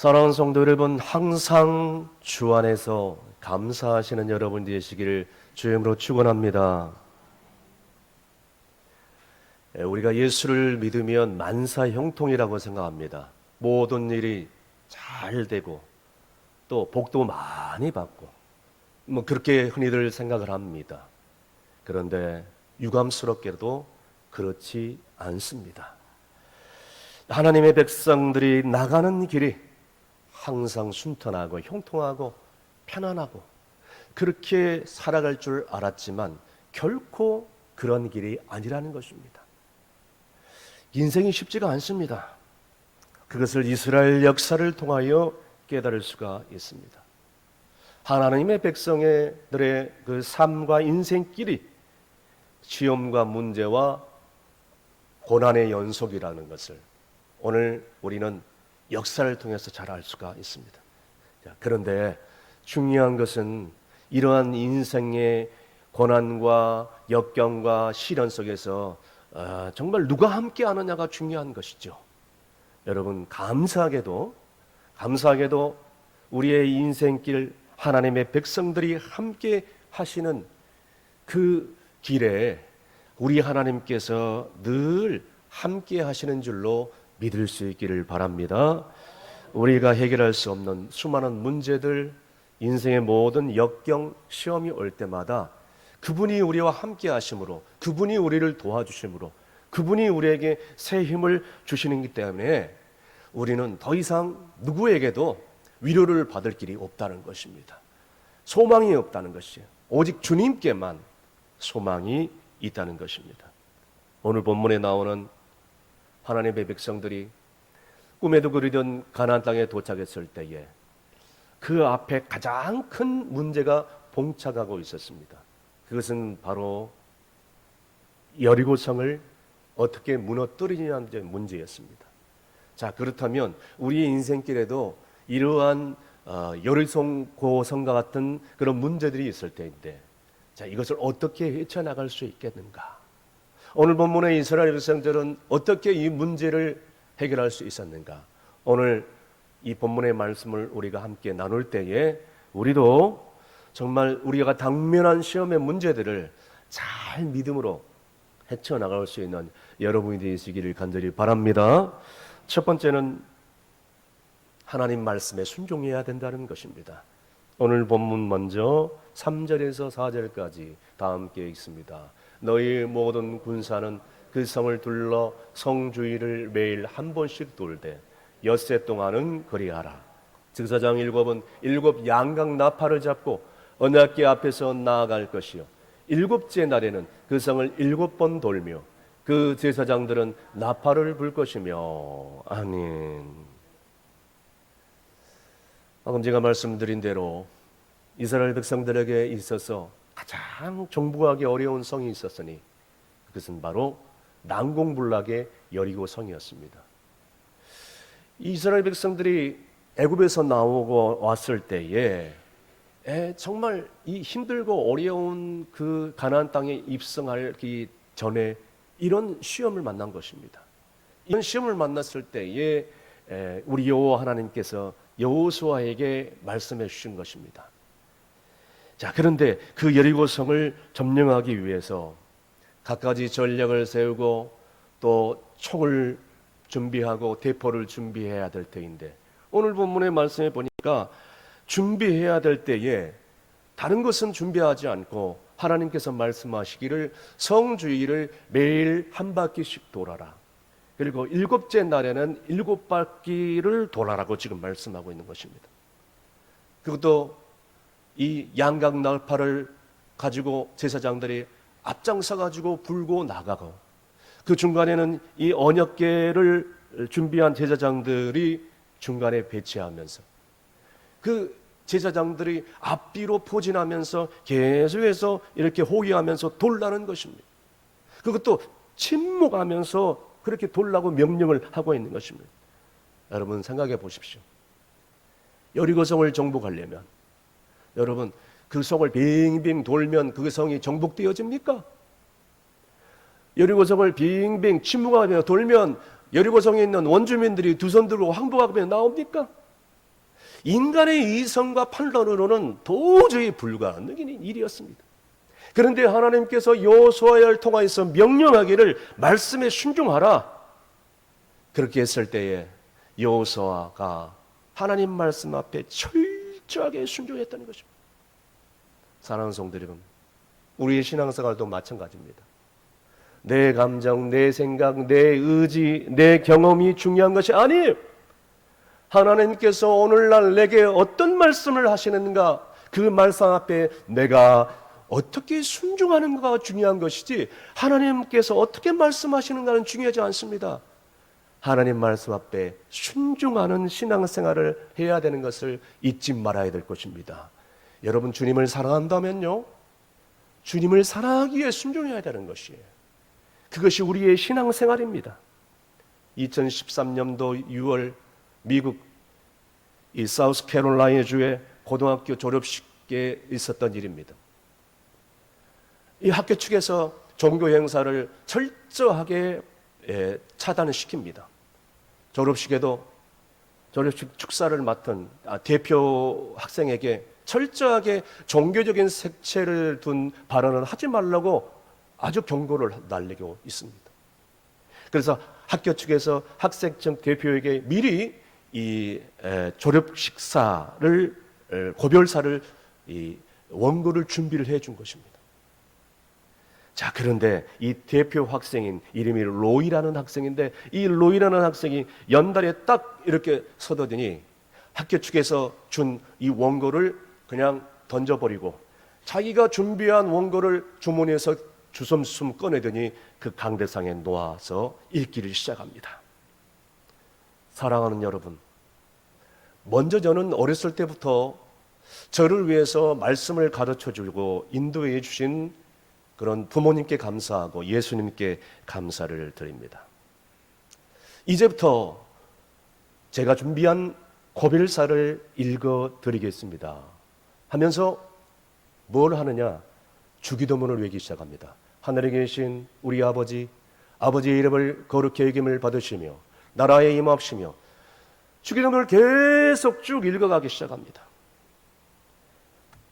사랑하는 성도 여러분, 항상 주 안에서 감사하시는 여러분 되시기를 주의 이름으로 축원합니다. 우리가 예수를 믿으면 만사형통이라고 생각합니다. 모든 일이 잘 되고 또 복도 많이 받고 그렇게 흔히들 생각을 합니다. 그런데 유감스럽게도 그렇지 않습니다. 하나님의 백성들이 나가는 길이 항상 순탄하고 형통하고 편안하고 그렇게 살아갈 줄 알았지만 결코 그런 길이 아니라는 것입니다. 인생이 쉽지가 않습니다. 그것을 이스라엘 역사를 통하여 깨달을 수가 있습니다. 하나님의 백성들의 그 삶과 인생길이 시험과 문제와 고난의 연속이라는 것을 오늘 우리는 역사를 통해서 잘 알 수가 있습니다. 그런데 중요한 것은 이러한 인생의 고난과 역경과 시련 속에서 정말 누가 함께 하느냐가 중요한 것이죠. 여러분, 감사하게도 우리의 인생길 하나님의 백성들이 함께 하시는 그 길에 우리 하나님께서 늘 함께 하시는 줄로 믿을 수 있기를 바랍니다. 우리가 해결할 수 없는 수많은 문제들, 인생의 모든 역경, 시험이 올 때마다 그분이 우리와 함께 하심으로, 그분이 우리를 도와주심으로, 그분이 우리에게 새 힘을 주시는 것 때문에 우리는 더 이상 누구에게도 위로를 받을 길이 없다는 것입니다. 소망이 없다는 것이에요. 오직 주님께만 소망이 있다는 것입니다. 오늘 본문에 나오는 하나님의 백성들이 꿈에도 그리던 가나안 땅에 도착했을 때에 그 앞에 가장 큰 문제가 봉착하고 있었습니다. 그것은 바로 여리고성을 어떻게 무너뜨리냐는 문제였습니다. 자, 그렇다면 우리의 인생길에도 이러한 여리고성과 같은 그런 문제들이 있을 때인데, 자, 이것을 어떻게 헤쳐나갈 수 있겠는가? 오늘 본문의 이스라엘 백성들은 어떻게 이 문제를 해결할 수 있었는가? 오늘 이 본문의 말씀을 우리가 함께 나눌 때에 우리도 정말 우리가 당면한 시험의 문제들을 잘 믿음으로 헤쳐나갈 수 있는 여러분이 되시기를 간절히 바랍니다. 첫 번째는 하나님 말씀에 순종해야 된다는 것입니다. 오늘 본문 먼저 3절에서 4절까지 다 함께 읽습니다. 너희 모든 군사는 그 성을 둘러 성 주위를 매일 한 번씩 돌되 엿새 동안은 그리하라. 제사장 7은 7 양각 나팔을 잡고 언약궤 앞에서 나아갈 것이요 7째 날에는 그 성을 7번 돌며 그 제사장들은 나팔을 불 것이며. 아멘. 방금 제가 말씀드린 대로 이스라엘 백성들에게 있어서 가장 정복하기 어려운 성이 있었으니 그것은 바로 난공불락의 여리고 성이었습니다. 이스라엘 백성들이 애굽에서 나오고 왔을 때에 정말 이 힘들고 어려운 그 가나안 땅에 입성하기 전에 이런 시험을 만난 것입니다. 이런 시험을 만났을 때에 우리 여호와 하나님께서 여호수아에게 말씀해 주신 것입니다. 자, 그런데 그 여리고성을 점령하기 위해서 갖가지 전략을 세우고 또 총을 준비하고 대포를 준비해야 될 때인데, 오늘 본문의 말씀에 보니까 준비해야 될 때에 다른 것은 준비하지 않고 하나님께서 말씀하시기를 성 주위를 매일 한 바퀴씩 돌아라. 그리고 7째 날에는 7바퀴를 돌아라고 지금 말씀하고 있는 것입니다. 그것도 이 양각 나팔을 가지고 제사장들이 앞장서 가지고 불고 나가고, 그 중간에는 이 언약궤를 준비한 제사장들이 중간에 배치하면서 그 제사장들이 앞뒤로 포진하면서 계속해서 이렇게 호위하면서 돌라는 것입니다. 그것도 침묵하면서 그렇게 돌라고 명령을 하고 있는 것입니다. 여러분 생각해 보십시오. 여리고성을 정복하려면 여러분 그 성을 빙빙 돌면 그 성이 정복되어집니까? 여리고성을 빙빙 침묵하며 돌면 여리고성에 있는 원주민들이 두 손 들고 항복하며 나옵니까? 인간의 이성과 판단으로는 도저히 불가능한 일이었습니다. 그런데 하나님께서 여호수아를 통하여서 명령하기를 말씀에 순종하라. 그렇게 했을 때에 여호수아가 하나님 말씀 앞에 철저하게 순종했다는 것입니다. 사랑하는 성도 여러분, 우리의 신앙생활도 마찬가지입니다. 내 감정, 내 생각, 내 의지, 내 경험이 중요한 것이 아니에요. 하나님께서 오늘날 내게 어떤 말씀을 하시는가, 그 말씀 앞에 내가 어떻게 순종하는가가 중요한 것이지 하나님께서 어떻게 말씀하시는가는 중요하지 않습니다. 하나님 말씀 앞에 순종하는 신앙생활을 해야 되는 것을 잊지 말아야 될 것입니다. 여러분, 주님을 사랑한다면요, 주님을 사랑하기 위해 순종해야 되는 것이에요. 그것이 우리의 신앙생활입니다. 2013년도 6월 미국 이 사우스캐롤라이나 주의 고등학교 졸업식에 있었던 일입니다. 이 학교 측에서 종교 행사를 철저하게 차단을 시킵니다. 졸업식에도 졸업식 축사를 맡은 대표 학생에게 철저하게 종교적인 색채를 둔 발언을 하지 말라고 아주 경고를 날리고 있습니다. 그래서 학교 측에서 학생청 대표에게 미리 이 졸업 식사를 고별사를 이 원고를 준비를 해준 것입니다. 자, 그런데 이 대표 학생인 이름이 로이라는 학생인데, 이 로이라는 학생이 연달에 딱 이렇게 서더니 학교 측에서 준 이 원고를 그냥 던져버리고 자기가 준비한 원고를 주머니에서 주섬주섬 꺼내더니 그 강대상에 놓아서 읽기를 시작합니다. 사랑하는 여러분, 먼저 저는 어렸을 때부터 저를 위해서 말씀을 가르쳐주고 인도해 주신 그런 부모님께 감사하고 예수님께 감사를 드립니다. 이제부터 제가 준비한 고별사를 읽어드리겠습니다 하면서 뭘 하느냐? 주기도문을 외기 시작합니다. 하늘에 계신 우리 아버지, 아버지의 이름을 거룩히 여김을 받으시며 나라에 임하옵시며, 주기도문을 계속 쭉 읽어가기 시작합니다.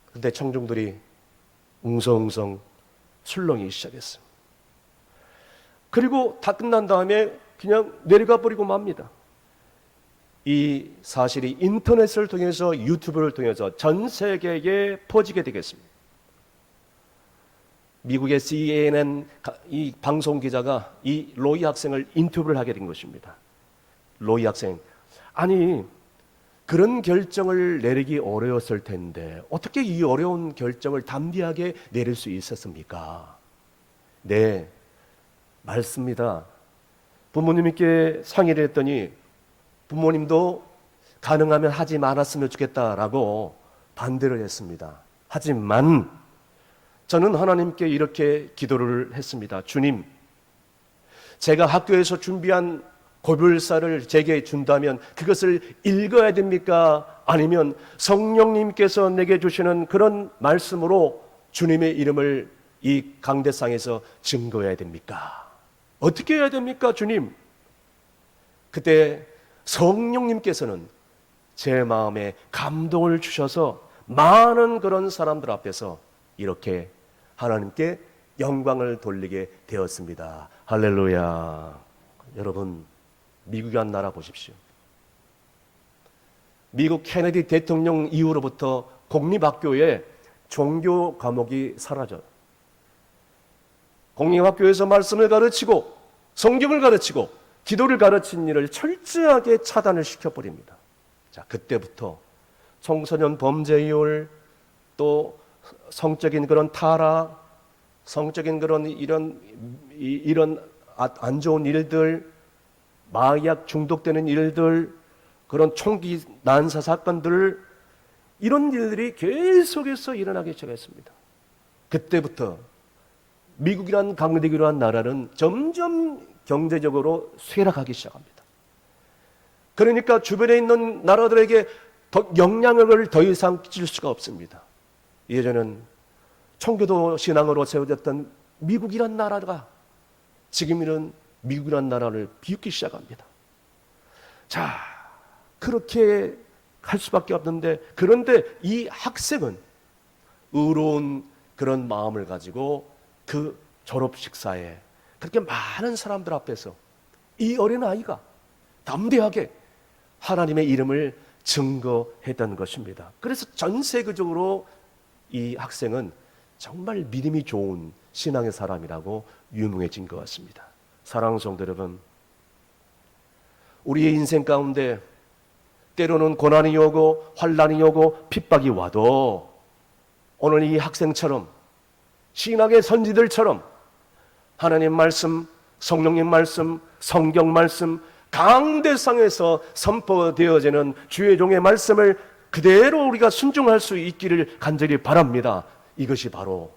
그런데 청중들이 웅성웅성 술렁이기 시작했습니다. 그리고 다 끝난 다음에 그냥 내려가 버리고 맙니다. 이 사실이 인터넷을 통해서, 유튜브를 통해서 전 세계에 퍼지게 되겠습니다. 미국의 CNN 이 방송 기자가 이 로이 학생을 인터뷰를 하게 된 것입니다. 로이 학생, 아니 그런 결정을 내리기 어려웠을 텐데 어떻게 이 어려운 결정을 담대하게 내릴 수 있었습니까? 네, 맞습니다. 부모님께 상의를 했더니 부모님도 가능하면 하지 말았으면 좋겠다라고 반대를 했습니다. 하지만 저는 하나님께 이렇게 기도를 했습니다. 주님, 제가 학교에서 준비한 고별사를 제게 준다면 그것을 읽어야 됩니까? 아니면 성령님께서 내게 주시는 그런 말씀으로 주님의 이름을 이 강대상에서 증거해야 됩니까? 어떻게 해야 됩니까, 주님? 그때 성령님께서는 제 마음에 감동을 주셔서 많은 그런 사람들 앞에서 이렇게 하나님께 영광을 돌리게 되었습니다. 할렐루야. 여러분, 미국이란 나라 보십시오. 미국 케네디 대통령 이후로부터 공립학교에 종교 과목이 사라져요. 공립학교에서 말씀을 가르치고 성경을 가르치고 기도를 가르친 일을 철저하게 차단을 시켜버립니다. 자, 그때부터 청소년 범죄율, 또 성적인 그런 타락, 성적인 그런 이런 안 좋은 일들, 마약 중독되는 일들, 그런 총기 난사 사건들, 이런 일들이 계속해서 일어나기 시작했습니다. 그때부터 미국이란 강대국이란 나라는 점점 경제적으로 쇠락하기 시작합니다. 그러니까 주변에 있는 나라들에게 영향력을 더 이상 끼칠 수가 없습니다. 예전에는 청교도 신앙으로 세워졌던 미국이란 나라가 지금은 미국이란 나라를 비웃기 시작합니다. 자, 그렇게 할 수밖에 없는데, 그런데 이 학생은 의로운 그런 마음을 가지고 그 졸업 식사에 그렇게 많은 사람들 앞에서 이 어린아이가 담대하게 하나님의 이름을 증거했던 것입니다. 그래서 전 세계적으로 이 학생은 정말 믿음이 좋은 신앙의 사람이라고 유명해진 것 같습니다. 사랑하는 성도 여러분, 우리의 인생 가운데 때로는 고난이 오고 환난이 오고 핍박이 와도 오늘 이 학생처럼 신학의 선지들처럼 하나님 말씀, 성령님 말씀, 성경 말씀 강대상에서 선포되어지는 주의 종의 말씀을 그대로 우리가 순종할 수 있기를 간절히 바랍니다. 이것이 바로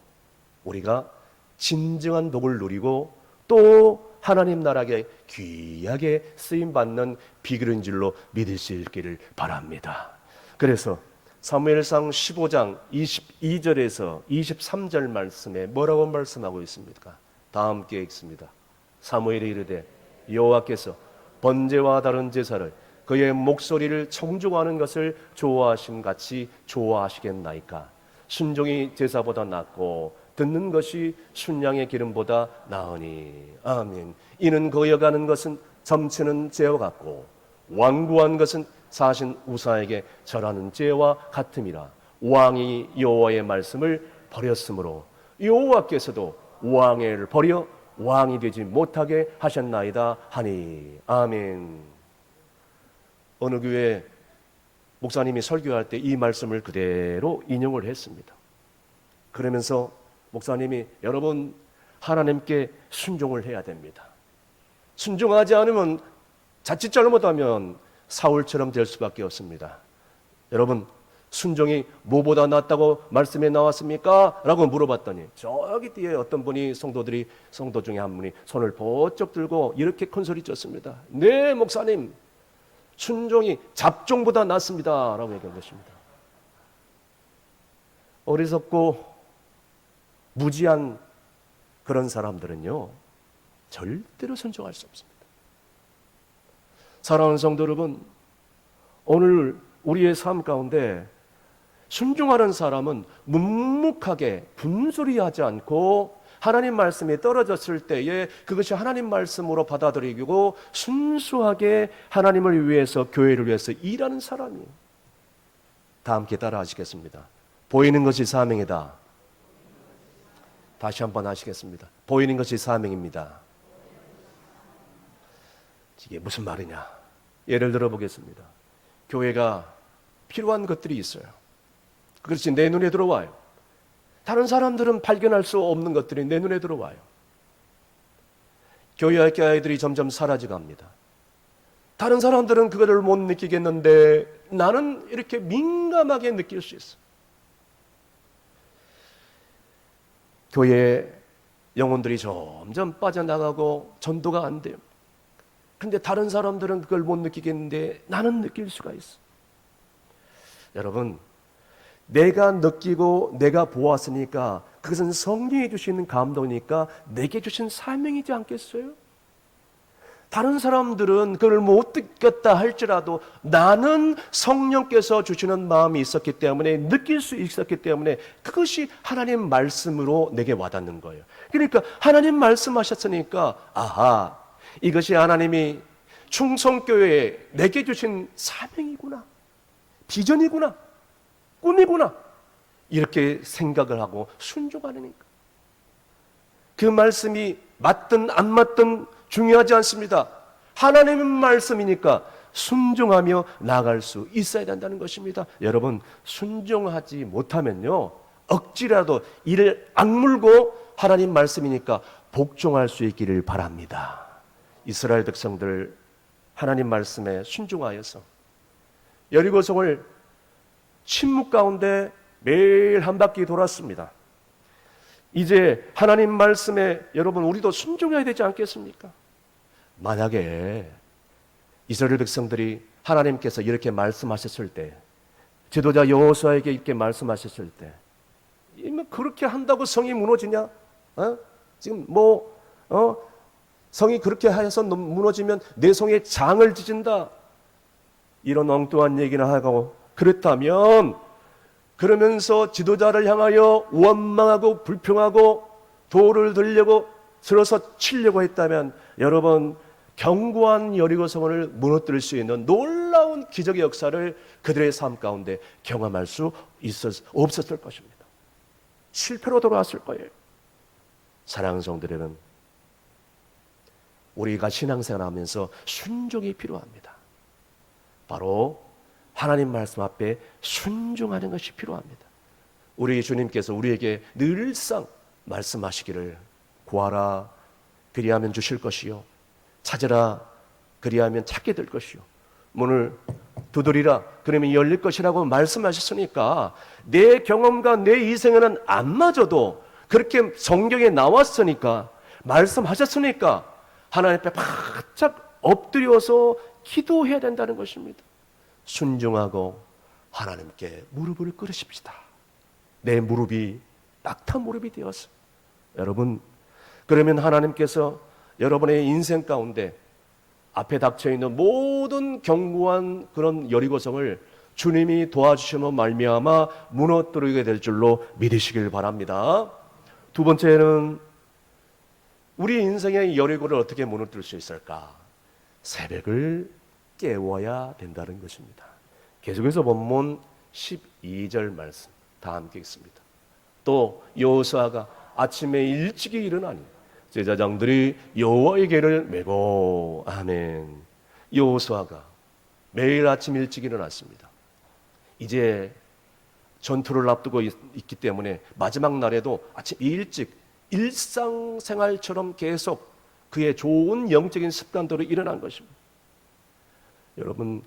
우리가 진정한 복을 누리고 또 하나님 나라에 귀하게 쓰임받는 비결인 줄로 믿을 수 있기를 바랍니다. 그래서 사무엘상 15장 22절에서 23절 말씀에 뭐라고 말씀하고 있습니까? 다 함께 읽습니다. 사무엘이 이르되 여호와께서 번제와 다른 제사를 그의 목소리를 청중하는 것을 좋아하심 같이 좋아하시겠나이까? 순종이 제사보다 낫고 듣는 것이 순양의 기름보다 나으니. 아멘. 이는 거여가는 것은 점치는 죄와 같고 완고한 것은 사신 우사에게 절하는 죄와 같음이라. 왕이 여호와의 말씀을 버렸으므로 여호와께서도 왕을 버려 왕이 되지 못하게 하셨나이다 하니. 아멘. 어느 교회 목사님이 설교할 때 이 말씀을 그대로 인용을 했습니다. 그러면서 목사님이 여러분 하나님께 순종을 해야 됩니다. 순종하지 않으면 자칫 잘못하면 사울처럼 될 수밖에 없습니다. 여러분 순종이 뭐보다 낫다고 말씀에 나왔습니까? 라고 물어봤더니 저기 뒤에 어떤 분이 성도 중에 한 분이 손을 번쩍 들고 이렇게 큰 소리 쳤습니다. 네 목사님, 순종이 잡종보다 낫습니다 라고 얘기한 것입니다. 어리석고 무지한 그런 사람들은요 절대로 순종할 수 없습니다. 사랑하는 성도 여러분, 오늘 우리의 삶 가운데 순종하는 사람은 묵묵하게 분소리하지 않고 하나님 말씀이 떨어졌을 때에 그것이 하나님 말씀으로 받아들이고 순수하게 하나님을 위해서, 교회를 위해서 일하는 사람이에요. 다 함께 따라 하시겠습니다. 보이는 것이 사명이다. 다시 한번 하시겠습니다. 보이는 것이 사명입니다. 이게 무슨 말이냐? 예를 들어 보겠습니다. 교회가 필요한 것들이 있어요. 그렇지, 내 눈에 들어와요. 다른 사람들은 발견할 수 없는 것들이 내 눈에 들어와요. 교회 아이들이 점점 사라져 갑니다. 다른 사람들은 그거를 못 느끼겠는데 나는 이렇게 민감하게 느낄 수 있어. 교회의 영혼들이 점점 빠져나가고 전도가 안 돼요. 근데 다른 사람들은 그걸 못 느끼겠는데 나는 느낄 수가 있어. 여러분, 내가 느끼고 내가 보았으니까 그것은 성령이 주시는 감동이니까 내게 주신 사명이지 않겠어요? 다른 사람들은 그걸 못 느꼈다 할지라도 나는 성령께서 주시는 마음이 있었기 때문에, 느낄 수 있었기 때문에 그것이 하나님 말씀으로 내게 와닿는 거예요. 그러니까 하나님 말씀하셨으니까 아하, 이것이 하나님이 충성교회에 내게 주신 사명이구나, 비전이구나, 꿈이구나, 이렇게 생각을 하고 순종하니까 그 말씀이 맞든 안 맞든 중요하지 않습니다. 하나님의 말씀이니까 순종하며 나아갈 수 있어야 된다는 것입니다. 여러분, 순종하지 못하면요 억지라도 이를 악물고 하나님 말씀이니까 복종할 수 있기를 바랍니다. 이스라엘 백성들 하나님 말씀에 순종하여서 여리고성을 침묵 가운데 매일 한 바퀴 돌았습니다. 이제 하나님 말씀에 여러분 우리도 순종해야 되지 않겠습니까? 만약에 이스라엘 백성들이 하나님께서 이렇게 말씀하셨을 때, 지도자 여호수아에게 이렇게 말씀하셨을 때, 그렇게 한다고 성이 무너지냐? 지금 성이 그렇게 하여서 무너지면 내 성에 장을 지진다, 이런 엉뚱한 얘기를 하고 그렇다면 그러면서 지도자를 향하여 원망하고 불평하고 돌을 들려고 들어서 치려고 했다면 여러분 견고한 여리고성을 무너뜨릴 수 있는 놀라운 기적의 역사를 그들의 삶 가운데 경험할 수 없었을 것입니다. 실패로 돌아왔을 거예요. 사랑하는 성도들은 우리가 신앙생활하면서 순종이 필요합니다. 바로 하나님 말씀 앞에 순종하는 것이 필요합니다. 우리 주님께서 우리에게 늘상 말씀하시기를 구하라 그리하면 주실 것이요 찾으라 그리하면 찾게 될 것이요 문을 두드리라 그러면 열릴 것이라고 말씀하셨으니까 내 경험과 내 이생에는 안 맞아도 그렇게 성경에 나왔으니까 말씀하셨으니까 하나님 앞에 바짝 엎드려서 기도해야 된다는 것입니다. 순종하고 하나님께 무릎을 꿇으십시다. 내 무릎이 낙타 무릎이 되었어. 여러분 그러면 하나님께서 여러분의 인생 가운데 앞에 닥쳐있는 모든 견고한 그런 여리고성을 주님이 도와주시며 말미암아 무너뜨리게 될 줄로 믿으시길 바랍니다. 두 번째는 우리 인생의 여리고를 어떻게 무너뜨릴 수 있을까? 새벽을 깨워야 된다는 것입니다. 계속해서 본문 12절 말씀 다 함께 읽습니다. 또 여호수아가 아침에 일찍이 일어나니 제사장들이 여호와의 궤를 메고 아멘. 여호수아가 매일 아침 일찍 일어났습니다. 이제 전투를 앞두고 있기 때문에 마지막 날에도 아침 일찍 일상생활처럼 계속 그의 좋은 영적인 습관대로 일어난 것입니다. 여러분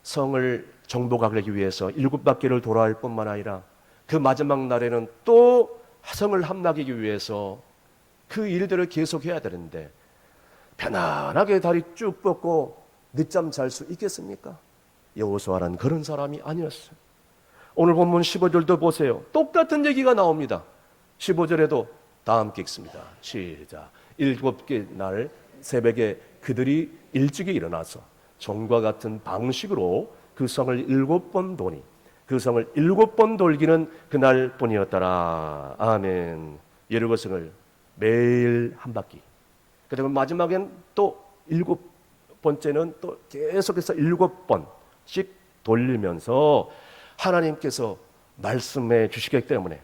성을 정복하기 위해서 7바퀴를 돌아야 할 뿐만 아니라 그 마지막 날에는 또 성을 함락하기 위해서 그 일들을 계속해야 되는데 편안하게 다리 쭉 뻗고 늦잠 잘 수 있겠습니까? 여호수아는 그런 사람이 아니었어요. 오늘 본문 15절도 보세요. 똑같은 얘기가 나옵니다. 15절에도 다 함께 읽습니다. 시작. 7개 날 새벽에 그들이 일찍이 일어나서 전과 같은 방식으로 그 성을 7번 도니 그 성을 7번 돌기는 그날 뿐이었더라. 아멘. 여리고성을 매일 한 바퀴. 그리고 마지막엔 또 7번째는 또 계속해서 7번씩 돌리면서 하나님께서 말씀해 주시기 때문에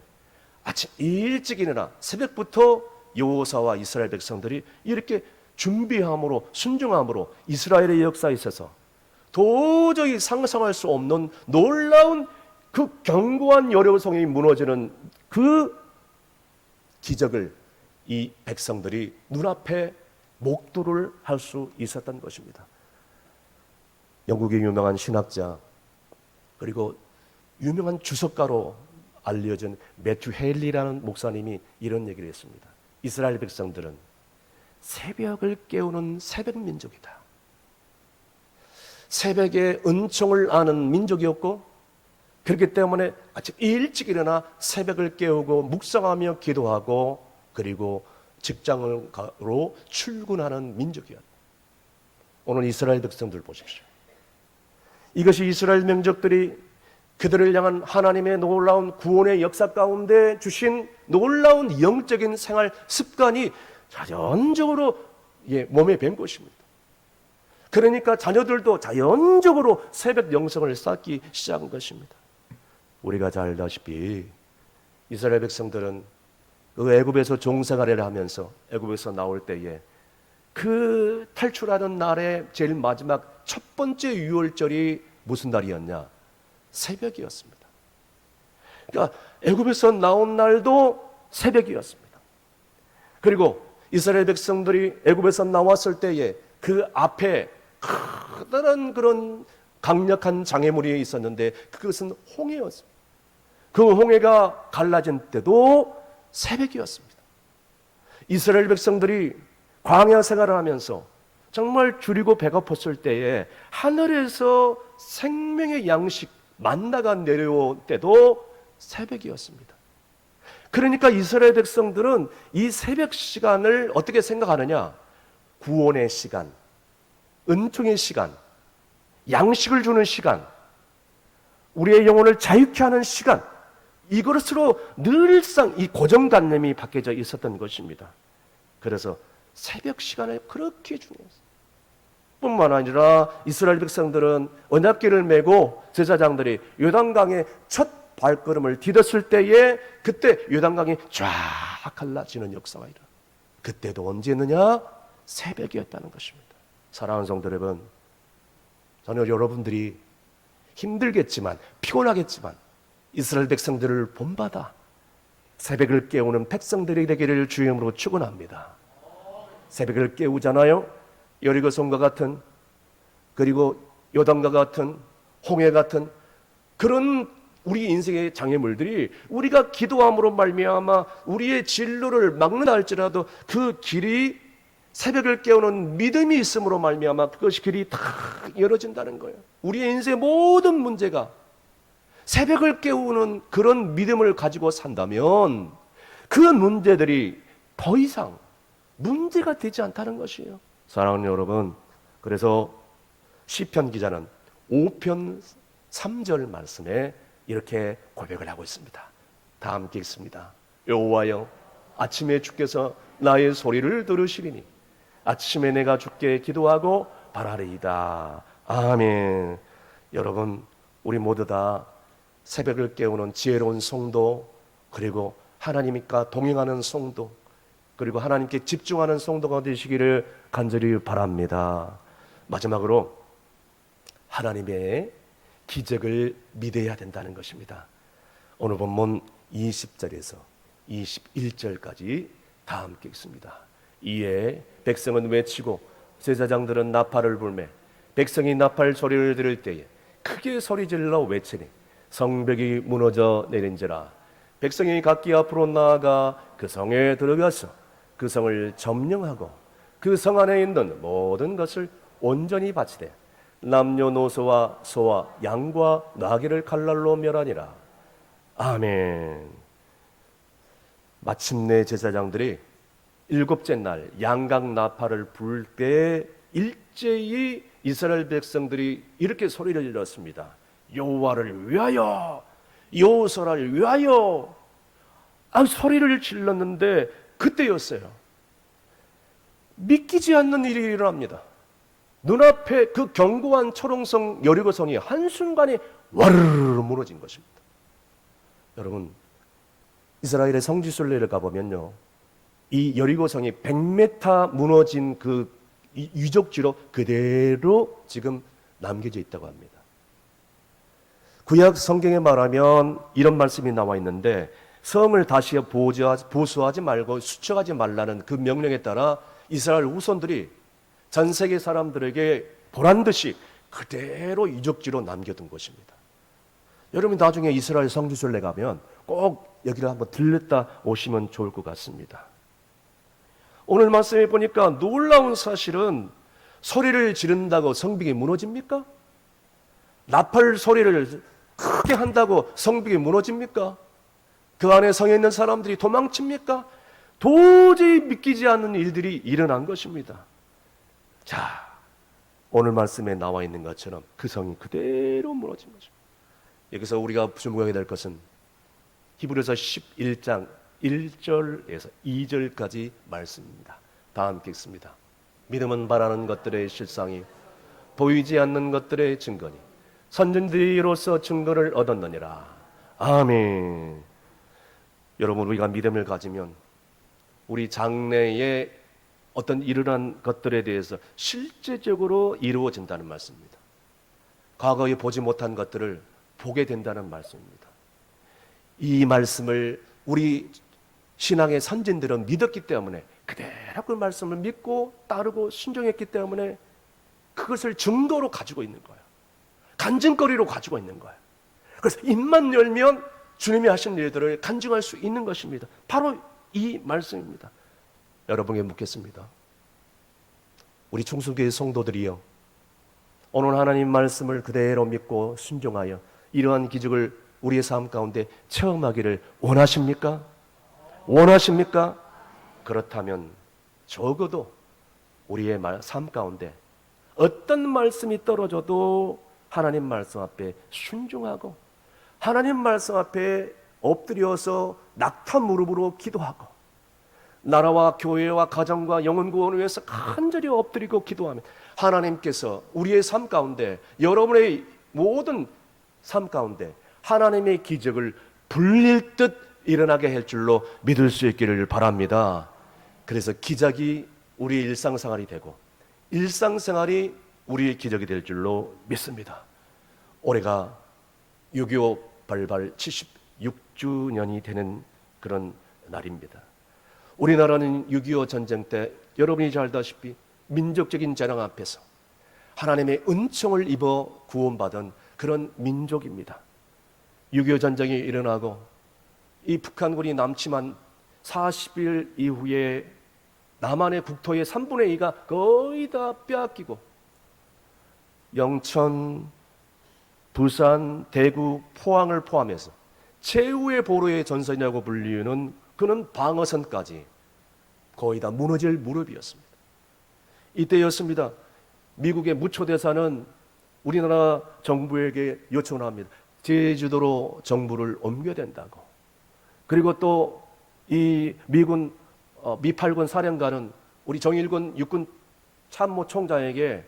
아침 일찍 일어나 새벽부터 여호수아와 이스라엘 백성들이 이렇게 준비함으로 순종함으로 이스라엘의 역사에 있어서 도저히 상상할 수 없는 놀라운 그 견고한 여리고성이 무너지는 그 기적을 이 백성들이 눈앞에 목도를 할 수 있었던 것입니다. 영국의 유명한 신학자 그리고 유명한 주석가로 알려진 매튜 헤일리라는 목사님이 이런 얘기를 했습니다. 이스라엘 백성들은 새벽을 깨우는 새벽 민족이다. 새벽에 은총을 아는 민족이었고 그렇기 때문에 아침 일찍 일어나 새벽을 깨우고 묵상하며 기도하고 그리고 직장으로 출근하는 민족이었다. 오늘 이스라엘 백성들 보십시오. 이것이 이스라엘 민족들이 그들을 향한 하나님의 놀라운 구원의 역사 가운데 주신 놀라운 영적인 생활 습관이 자연적으로 몸에 밴 것입니다. 그러니까 자녀들도 자연적으로 새벽 영성을 쌓기 시작한 것입니다. 우리가 잘 알다시피 이스라엘 백성들은 그 애굽에서 종생활을 하면서 애굽에서 나올 때에 그 탈출하는 날의 제일 마지막 첫 번째 유월절이 무슨 날이었냐? 새벽이었습니다. 그러니까 애굽에서 나온 날도 새벽이었습니다. 그리고 이스라엘 백성들이 애굽에서 나왔을 때에 그 앞에 커다란 그런 강력한 장애물이 있었는데 그것은 홍해였습니다. 그 홍해가 갈라진 때도 새벽이었습니다. 이스라엘 백성들이 광야 생활을 하면서 정말 줄이고 배고팠을 때에 하늘에서 생명의 양식 만나가 내려올 때도 새벽이었습니다. 그러니까 이스라엘 백성들은 이 새벽 시간을 어떻게 생각하느냐? 구원의 시간, 은총의 시간, 양식을 주는 시간, 우리의 영혼을 자유케 하는 시간, 이것으로 늘상 이 고정관념이 박혀져 있었던 것입니다. 그래서 새벽 시간을 그렇게 중요했어요. 뿐만 아니라 이스라엘 백성들은 언약궤를 메고 제사장들이 요단강에 첫 발걸음을 디뎠을 때에 그때 요단강이 쫙 갈라지는 역사가 일어나. 그때도 언제였느냐? 새벽이었다는 것입니다. 사랑하는 성도 여러분, 저는 여러분들이 힘들겠지만 피곤하겠지만 이스라엘 백성들을 본받아 새벽을 깨우는 백성들이 되기를 주의 이름으로 축원합니다. 새벽을 깨우잖아요. 여리고성과 같은, 그리고 요단과 같은, 홍해 같은 그런 우리 인생의 장애물들이 우리가 기도함으로 말미암아 우리의 진로를 막는다 할지라도 그 길이 새벽을 깨우는 믿음이 있음으로 말미암아 그것이 길이 다 열어진다는 거예요. 우리의 인생의 모든 문제가 새벽을 깨우는 그런 믿음을 가지고 산다면 그 문제들이 더 이상 문제가 되지 않다는 것이에요. 사랑하는 여러분, 그래서 시편 기자는 5편 3절 말씀에 이렇게 고백을 하고 있습니다. 다 함께 읽습니다. 여호와여, 아침에 주께서 나의 소리를 들으시리니 아침에 내가 주께 기도하고 바라리이다. 아멘. 여러분, 우리 모두 다 새벽을 깨우는 지혜로운 성도, 그리고 하나님과 동행하는 성도, 그리고 하나님께 집중하는 성도가 되시기를 간절히 바랍니다. 마지막으로 하나님의 기적을 믿어야 된다는 것입니다. 오늘 본문 20절에서 21절까지 다 함께 읽습니다. 이에 백성은 외치고 제사장들은 나팔을 불매 백성이 나팔 소리를 들을 때에 크게 소리질러 외치니 성벽이 무너져 내린지라. 백성이 각기 앞으로 나아가 그 성에 들어가서 그 성을 점령하고 그 성 안에 있는 모든 것을 온전히 바치되 남녀노소와 소와 양과 나귀를 칼날로 멸하니라. 아멘. 마침내 제사장들이 일곱째 날 양각 나팔을 불 때 일제히 이스라엘 백성들이 이렇게 소리를 질렀습니다. 여호와를 위하여, 여호사를 위하여. 소리를 질렀는데 그때였어요. 믿기지 않는 일이 일어납니다. 눈앞에 그 견고한 초롱성 여리고성이 한순간에 와르르 무너진 것입니다. 여러분, 이스라엘의 성지순례를 가보면요, 이 여리고성이 100m 무너진 그 유적지로 그대로 지금 남겨져 있다고 합니다. 구약 성경에 말하면 이런 말씀이 나와 있는데, 성을 다시 보수하지 말고 수척하지 말라는 그 명령에 따라 이스라엘 후손들이 전 세계 사람들에게 보란듯이 그대로 유적지로 남겨둔 것입니다. 여러분 나중에 이스라엘 성지순례 가면 꼭 여기를 한번 들렸다 오시면 좋을 것 같습니다. 오늘 말씀해 보니까 놀라운 사실은 소리를 지른다고 성벽이 무너집니까? 나팔 소리를 크게 한다고 성벽이 무너집니까? 그 안에 성에 있는 사람들이 도망칩니까? 도저히 믿기지 않는 일들이 일어난 것입니다. 자, 오늘 말씀에 나와 있는 것처럼 그 성이 그대로 무너진 것입니다. 여기서 우리가 주목해야 될 것은 히브리서 11장 1절에서 2절까지 말씀입니다. 다 함께 읽습니다. 믿음은 바라는 것들의 실상이 보이지 않는 것들의 증거니 선진들이로서 증거를 얻었느니라. 아멘. 여러분, 우리가 믿음을 가지면 우리 장래에 어떤 일어난 것들에 대해서 실제적으로 이루어진다는 말씀입니다. 과거에 보지 못한 것들을 보게 된다는 말씀입니다. 이 말씀을 우리 신앙의 선진들은 믿었기 때문에 그대로 그 말씀을 믿고 따르고 순종했기 때문에 그것을 증거로 가지고 있는 거예요. 간증거리로 가지고 있는 거예요. 그래서 입만 열면 주님이 하신 일들을 간증할 수 있는 것입니다. 바로 이 말씀입니다. 여러분에게 묻겠습니다. 우리 충수교회 성도들이요, 오늘 하나님 말씀을 그대로 믿고 순종하여 이러한 기적을 우리의 삶 가운데 체험하기를 원하십니까? 원하십니까? 그렇다면 적어도 우리의 삶 가운데 어떤 말씀이 떨어져도 하나님 말씀 앞에 순종하고 하나님 말씀 앞에 엎드려서 낙타 무릎으로 기도하고 나라와 교회와 가정과 영혼 구원을 위해서 간절히 엎드리고 기도하면 하나님께서 우리의 삶 가운데, 여러분의 모든 삶 가운데 하나님의 기적을 불릴 듯 일어나게 할 줄로 믿을 수 있기를 바랍니다. 그래서 기적이 우리의 일상생활이 되고 일상생활이 우리의 기적이 될 줄로 믿습니다. 올해가 6.25 발발 76주년이 되는 그런 날입니다. 우리나라는 6.25 전쟁 때 여러분이 잘 아다시피 민족적인 재앙 앞에서 하나님의 은총을 입어 구원받은 그런 민족입니다. 6.25 전쟁이 일어나고 이 북한군이 남침한 40일 이후에 남한의 국토의 3분의 2가 거의 다 빼앗기고 영천, 부산, 대구, 포항을 포함해서 최후의 보루의 전선이라고 불리는 그는 방어선까지 거의 다 무너질 무렵이었습니다. 이때였습니다. 미국의 무초대사는 우리나라 정부에게 요청을 합니다. 제주도로 정부를 옮겨야 된다고. 그리고 또 이 미군 미8군 사령관은 우리 정일군 육군 참모총장에게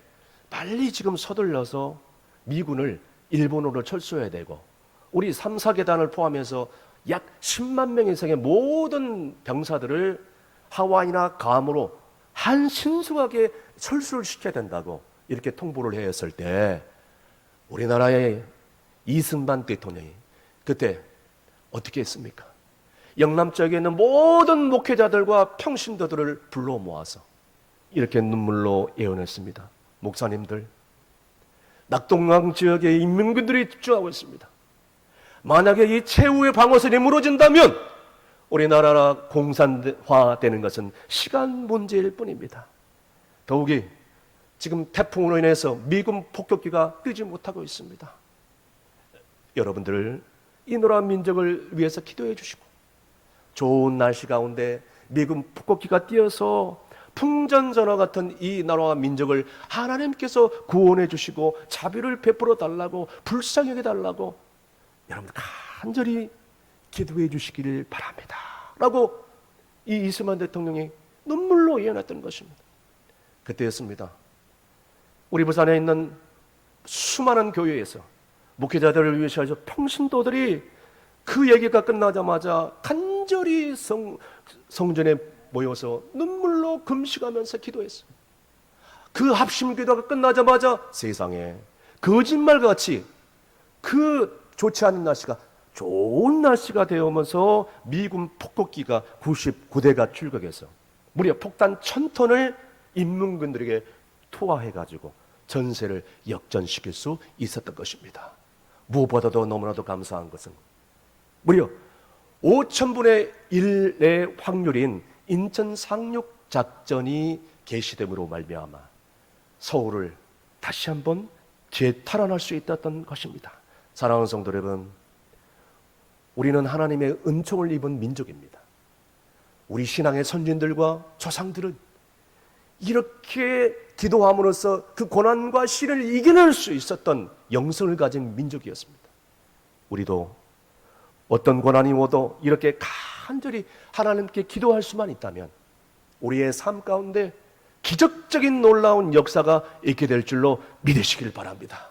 빨리 지금 서둘러서 미군을 일본으로 철수해야 되고 우리 3, 4계단을 포함해서 약 10만 명 이상의 모든 병사들을 하와이나 괌으로 한신속하게 철수를 시켜야 된다고 이렇게 통보를 했을 때 우리나라의 이승만 대통령이 그때 어떻게 했습니까? 영남 지역에 있는 모든 목회자들과 평신도들을 불러 모아서 이렇게 눈물로 예언했습니다. 목사님들, 낙동강 지역의 인민군들이 집중하고 있습니다. 만약에 이 최후의 방어선이 무너진다면 우리나라가 공산화되는 것은 시간 문제일 뿐입니다. 더욱이 지금 태풍으로 인해서 미군 폭격기가 뜨지 못하고 있습니다. 여러분들 이 나라 민족을 위해서 기도해 주시고 좋은 날씨 가운데 미군 폭격기가 뛰어서 풍전전화 같은 이 나라와 민족을 하나님께서 구원해 주시고 자비를 베풀어 달라고 불쌍히 여겨 달라고 여러분들 간절히 기도해 주시기를 바랍니다 라고 이 이승만 대통령이 눈물로 예언했던 것입니다. 그때였습니다. 우리 부산에 있는 수많은 교회에서 목회자들을 위해서 평신도들이 그 얘기가 끝나자마자 간절히 성전에 모여서 눈물로 금식하면서 기도했어요. 그 합심 기도가 끝나자마자 세상에 거짓말같이 그 좋지 않은 날씨가 좋은 날씨가 되어오면서 미군 폭격기가 99대가 출격해서 무려 폭탄 1000톤을 인민군들에게 투하해가지고 전세를 역전시킬 수 있었던 것입니다. 무엇보다도 너무나도 감사한 것은 무려 5000분의 1의 확률인 인천 상륙 작전이 개시됨으로 말미암아 서울을 다시 한번 재탈환할 수 있었던 것입니다. 사랑하는 성도 여러분, 우리는 하나님의 은총을 입은 민족입니다. 우리 신앙의 선진들과 조상들은 이렇게 기도함으로써 그 고난과 시련을 이겨낼 수 있었던 영성을 가진 민족이었습니다. 우리도 어떤 고난이 오도 이렇게 간절히 하나님께 기도할 수만 있다면 우리의 삶 가운데 기적적인 놀라운 역사가 있게 될 줄로 믿으시길 바랍니다.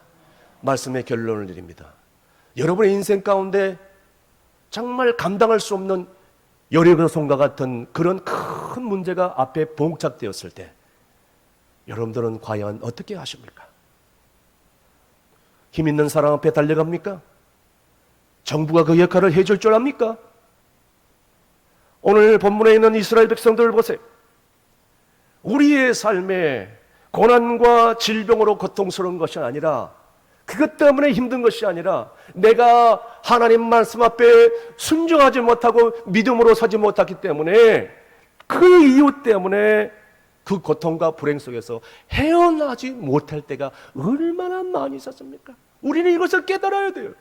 말씀의 결론을 드립니다. 여러분의 인생 가운데 정말 감당할 수 없는 여리고성과 같은 그런 큰 문제가 앞에 봉착되었을 때 여러분들은 과연 어떻게 하십니까? 힘 있는 사람 앞에 달려갑니까? 정부가 그 역할을 해줄 줄 압니까? 오늘 본문에 있는 이스라엘 백성들을 보세요. 우리의 삶에 고난과 질병으로 고통스러운 것이 아니라 그것 때문에 힘든 것이 아니라 내가 하나님 말씀 앞에 순종하지 못하고 믿음으로 서지 못했기 때문에 그 이유 때문에 그 고통과 불행 속에서 헤어나지 못할 때가 얼마나 많이 있었습니까? 우리는 이것을 깨달아야 돼요.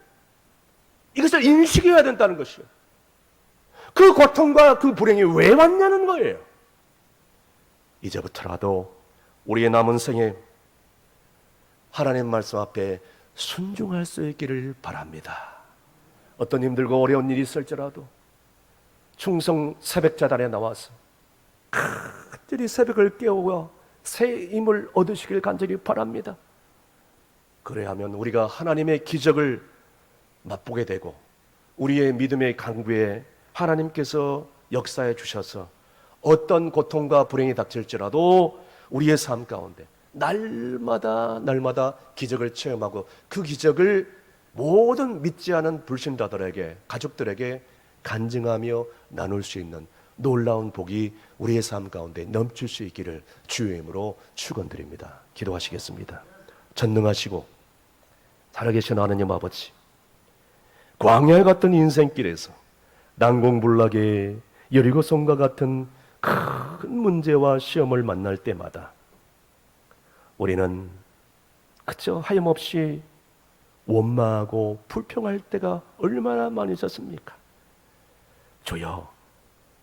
이것을 인식해야 된다는 것이요. 그 고통과 그 불행이 왜 왔냐는 거예요. 이제부터라도 우리의 남은 생에 하나님 말씀 앞에 순종할 수 있기를 바랍니다. 어떤 힘들고 어려운 일이 있을지라도 충성 새벽자단에 나와서 간절히 새벽을 깨우고 새 힘을 얻으시길 간절히 바랍니다. 그래야만 우리가 하나님의 기적을 맛보게 되고 우리의 믿음의 강구에 하나님께서 역사해 주셔서 어떤 고통과 불행이 닥칠지라도 우리의 삶 가운데 날마다 기적을 체험하고 그 기적을 모든 믿지 않은 불신자들에게, 가족들에게 간증하며 나눌 수 있는 놀라운 복이 우리의 삶 가운데 넘칠 수 있기를 주의 이름으로 축원드립니다. 기도하시겠습니다. 전능하시고 살아계신 하나님 아버지, 광야 같은 인생길에서 난공불락의 여리고성과 같은 큰 문제와 시험을 만날 때마다 우리는 그저 하염없이 원망하고 불평할 때가 얼마나 많으셨습니까? 주여,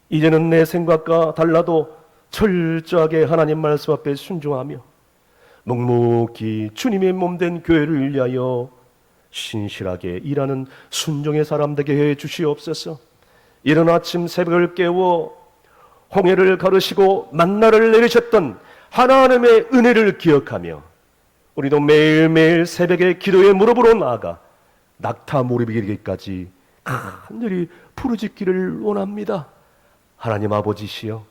이제는 내 생각과 달라도 철저하게 하나님 말씀 앞에 순종하며 묵묵히 주님의 몸된 교회를 위하여 신실하게 일하는 순종의 사람 되게 해 주시옵소서. 이른 아침 새벽을 깨워 홍해를 가르시고 만나를 내리셨던 하나님의 은혜를 기억하며 우리도 매일매일 새벽에 기도의 무릎으로 나아가 낙타 무릎이 이르기까지 간절히 부르짖기를 원합니다. 하나님 아버지시여,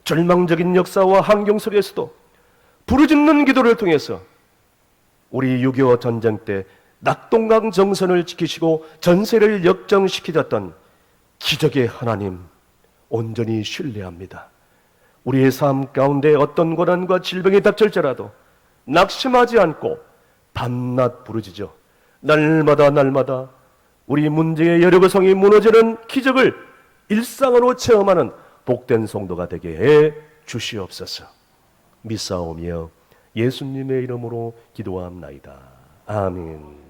절망적인 역사와 환경 속에서도 부르짖는 기도를 통해서 우리 6.25 전쟁 때 낙동강 정선을 지키시고 전세를 역정시키셨던 기적의 하나님 온전히 신뢰합니다. 우리의 삶 가운데 어떤 고난과 질병이 닥칠지라도 낙심하지 않고 밤낮 부르짖어 날마다 우리 문제의 여리고성이 무너지는 기적을 일상으로 체험하는 복된 성도가 되게 해 주시옵소서. 믿사오며 예수님의 이름으로 기도합나이다. 아멘.